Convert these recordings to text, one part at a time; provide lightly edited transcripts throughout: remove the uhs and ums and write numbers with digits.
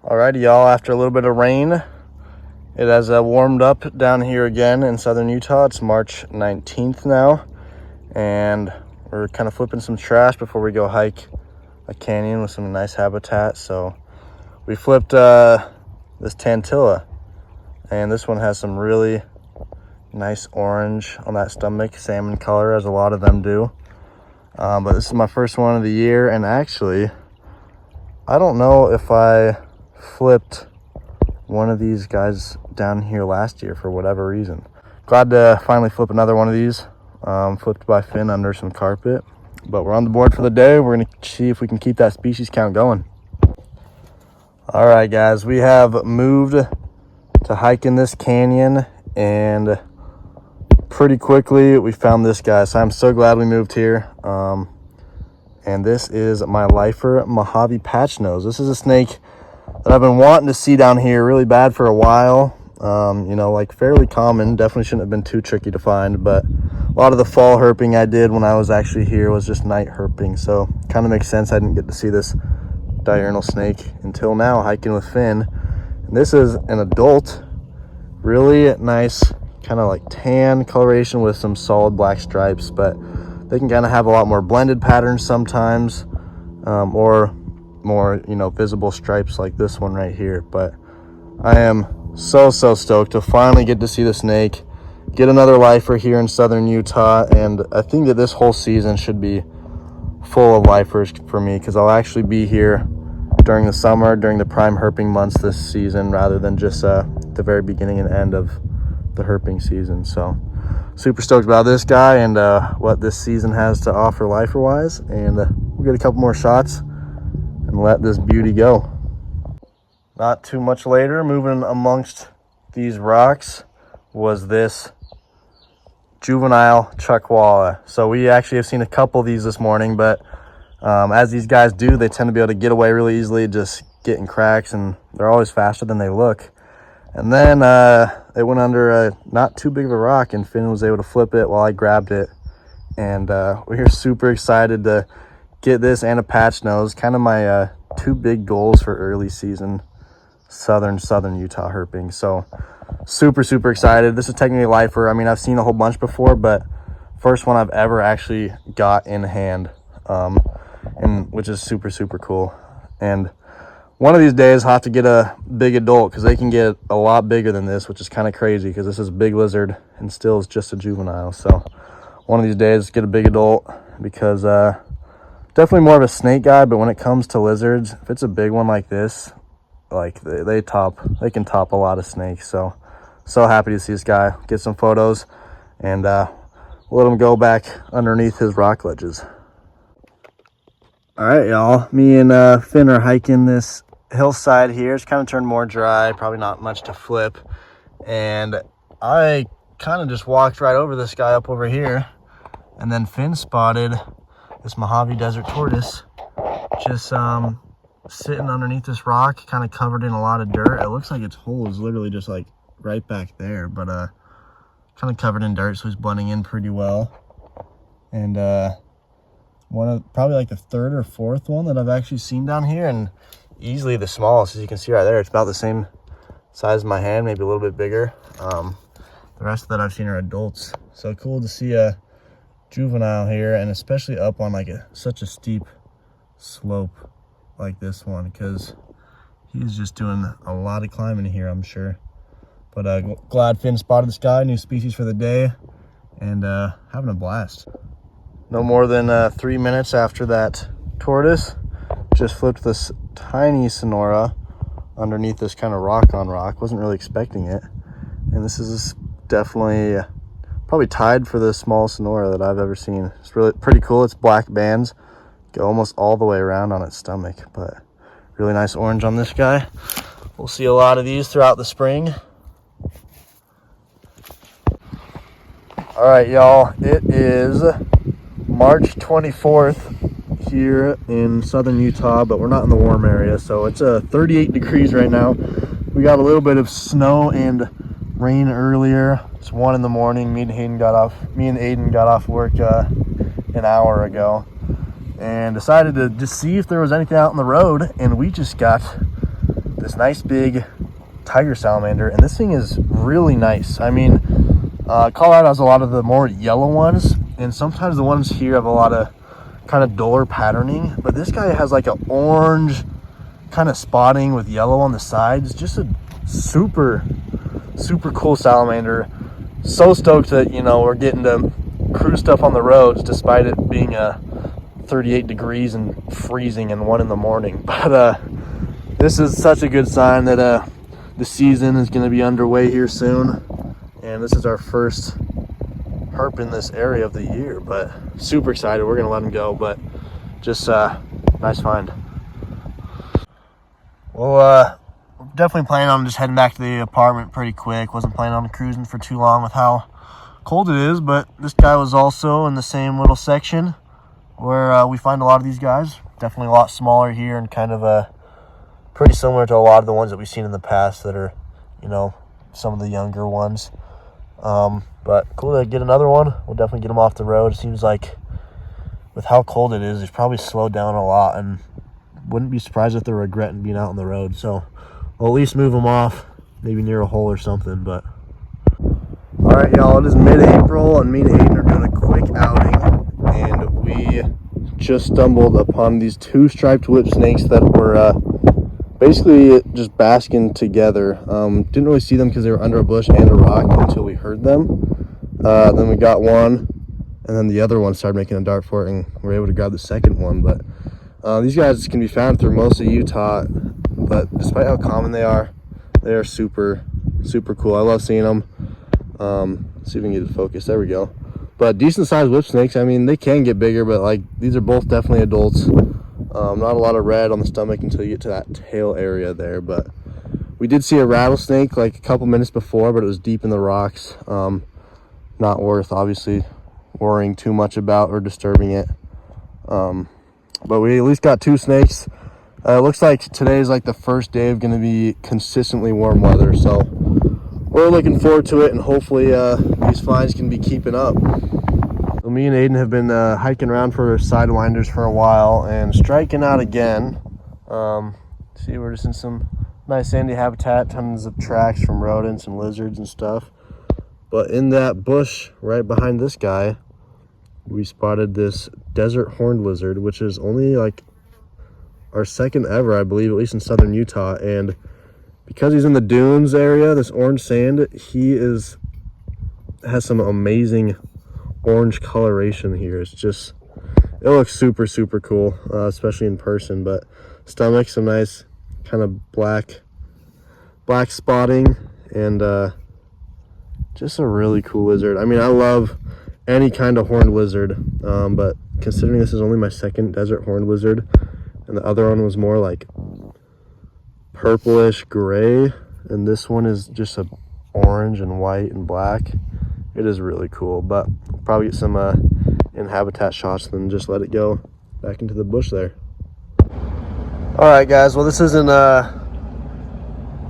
Alrighty, y'all, after a little bit of rain, it has warmed up down here again in southern Utah. It's March 19th now, and we're kind of flipping some trash before we go hike a canyon with some nice habitat. So we flipped this Tantilla, and this one has some really nice orange on that stomach, salmon color, as a lot of them do. But this is my first one of the year, and actually, I don't know if I flipped one of these guys down here last year for whatever reason. Glad to finally flip another one of these. Flipped by Finn under some carpet. But we're on the board for the day. We're going to see if we can keep that species count going. All right, guys, we have moved to hike in this canyon, and pretty quickly we found this guy. So I'm so glad we moved here. And this is my lifer Mojave patchnose. This is a snake that I've been wanting to see down here really bad for a while. You know, like fairly common. Definitely shouldn't have been too tricky to find, but a lot of the fall herping I did when I was actually here was just night herping. So kind of makes sense I didn't get to see this diurnal snake until now, hiking with Finn. And this is an adult, really nice, kind of like tan coloration with some solid black stripes, but they can kind of have a lot more blended patterns sometimes, or more, you know, visible stripes like this one right here. But I am so stoked to finally get to see the snake, get another lifer here in southern Utah, and I think that this whole season should be full of lifers for me, because I'll actually be here during the summer, during the prime herping months this season, rather than just the very beginning and end of the herping season. So super stoked about this guy and what this season has to offer lifer wise, and we'll get a couple more shots and let this beauty go. Not too much later, moving amongst these rocks, was this juvenile Chuckwaa. So we actually have seen a couple of these this morning, but as these guys do, they tend to be able to get away really easily, just getting cracks, and they're always faster than they look. And then they went under a not too big of a rock, and Finn was able to flip it while I grabbed it. And we're super excited to get this and a patch nose, kind of my two big goals for early season southern Utah herping. So super excited. This is technically a lifer. I mean, I've seen a whole bunch before, but first one I've ever actually got in hand, and which is super cool. And one of these days I'll have to get a big adult, because they can get a lot bigger than this, which is kind of crazy because this is a big lizard and still is just a juvenile. So one of these days get a big adult, because definitely more of a snake guy, but when it comes to lizards, if it's a big one like this, like they can top a lot of snakes. So happy to see this guy, get some photos, and let him go back underneath his rock ledges. All right, y'all, me and Finn are hiking this hillside here. It's kind of turned more dry, probably not much to flip, and I kind of just walked right over this guy up over here, and then Finn spotted this Mojave Desert Tortoise just sitting underneath this rock, kind of covered in a lot of dirt. It looks like its hole is literally just like right back there, but kind of covered in dirt, so he's blending in pretty well. And one of probably like the third or fourth one that I've actually seen down here, and easily the smallest. As you can see right there, it's about the same size as my hand, maybe a little bit bigger. The rest that I've seen are adults. So cool to see a juvenile here, and especially up on like such a steep slope like this one, because he's just doing a lot of climbing here, I'm sure. But glad Finn spotted this guy, new species for the day, and having a blast. No more than 3 minutes after that tortoise, just flipped this tiny Sonora underneath this kind of rock on rock. Wasn't really expecting it, and this is definitely probably tied for the smallest Sonora that I've ever seen. It's really pretty cool. It's black bands, go almost all the way around on its stomach, but really nice orange on this guy. We'll see a lot of these throughout the spring. All right, y'all, it is March 24th here in southern Utah, but we're not in the warm area, so it's 38 degrees right now. We got a little bit of snow and rain earlier. It's 1 in the morning. Me and Aiden got off work an hour ago, and decided to just see if there was anything out on the road, and we just got this nice big tiger salamander, and this thing is really nice. I mean, Colorado has a lot of the more yellow ones, and sometimes the ones here have a lot of kind of duller patterning, but this guy has like an orange kind of spotting with yellow on the sides. Just a super cool salamander. So stoked that, you know, we're getting to cruise stuff on the roads despite it being 38 degrees and freezing and 1 in the morning. But this is such a good sign that the season is going to be underway here soon, and this is our first herp in this area of the year. But super excited. We're going to let him go, but just nice find. Well, definitely planning on just heading back to the apartment pretty quick. Wasn't planning on cruising for too long with how cold it is, but this guy was also in the same little section where we find a lot of these guys. Definitely a lot smaller here, and kind of pretty similar to a lot of the ones that we've seen in the past that are, you know, some of the younger ones. But cool to get another one. We'll definitely get him off the road. It seems like with how cold it is, he's probably slowed down a lot, and wouldn't be surprised if they're regretting being out on the road. So we'll at least move them off, maybe near a hole or something. But all right, y'all, it is mid-April, and me and Aiden are doing a quick outing, and we just stumbled upon these 2 striped whip snakes that were basically just basking together. Didn't really see them because they were under a bush and a rock until we heard them. Then we got one, and then the other one started making a dart for it, and we were able to grab the second one. But these guys can be found through most of Utah, but despite how common they are super cool. I love seeing them. See if we can get it focused. There we go. But decent sized whip snakes. I mean, they can get bigger, but like these are both definitely adults. Not a lot of red on the stomach until you get to that tail area there. But we did see a rattlesnake like a couple minutes before, but it was deep in the rocks. Not worth obviously worrying too much about or disturbing it. But we at least got 2 snakes. It looks like today is like the first day of going to be consistently warm weather, so we're looking forward to it, and hopefully these finds can be keeping up. So me and Aiden have been hiking around for sidewinders for a while and striking out again. See, we're just in some nice sandy habitat, tons of tracks from rodents and lizards and stuff. But in that bush right behind this guy, we spotted this desert horned lizard, which is only like our second ever, I believe, at least in southern Utah. And because he's in the dunes area, this orange sand, he has some amazing orange coloration here. It's just, it looks super cool, especially in person. But stomach, some nice kind of black spotting, and just a really cool lizard. I mean, I love any kind of horned lizard, but considering this is only my second desert horned lizard, and the other one was more like purplish gray, and this one is just a orange and white and black. It is really cool, but we'll probably get some in habitat shots, then just let it go back into the bush there. All right, guys, well, this isn't a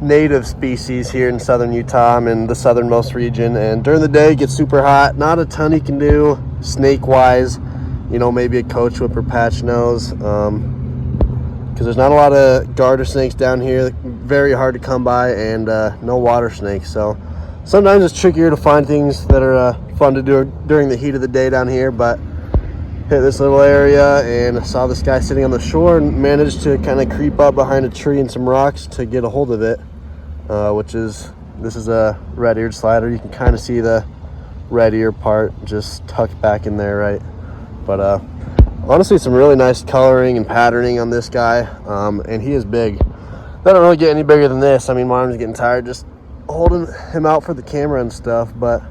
native species here in southern Utah. I'm in the southernmost region, and during the day it gets super hot. Not a ton you can do snake wise, you know, maybe a coach whip or patch nose, because there's not a lot of garter snakes down here. Very hard to come by, and no water snakes, so sometimes it's trickier to find things that are fun to do during the heat of the day down here. But hit this little area and saw this guy sitting on the shore, and managed to kind of creep up behind a tree and some rocks to get a hold of it, this is a red-eared slider. You can kind of see the red ear part just tucked back in there, right? But honestly, some really nice coloring and patterning on this guy, and he is big. They don't really get any bigger than this. I mean, my arm's getting tired just holding him out for the camera and stuff, but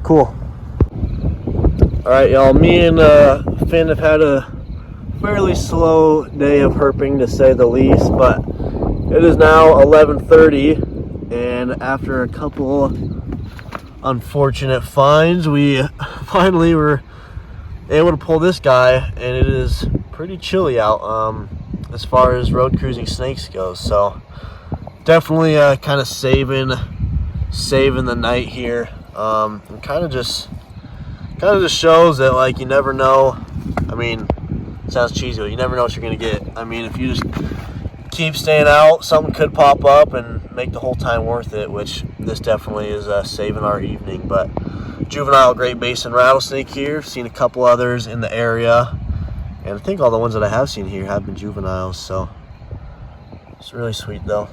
cool. All right, y'all, me and Finn have had a fairly slow day of herping, to say the least, but it is now 11:30, and after a couple unfortunate finds, we finally were able to pull this guy, and it is pretty chilly out as far as road cruising snakes goes, so definitely kind of saving the night here. And kind of just shows that, like, you never know. I mean, it sounds cheesy, but you never know what you're gonna get. I mean, if you just keep staying out. Something could pop up and make the whole time worth it, which this definitely is saving our evening. But juvenile Great Basin rattlesnake here. Seen a couple others in the area, and I think all the ones that I have seen here have been juveniles, so it's really sweet though.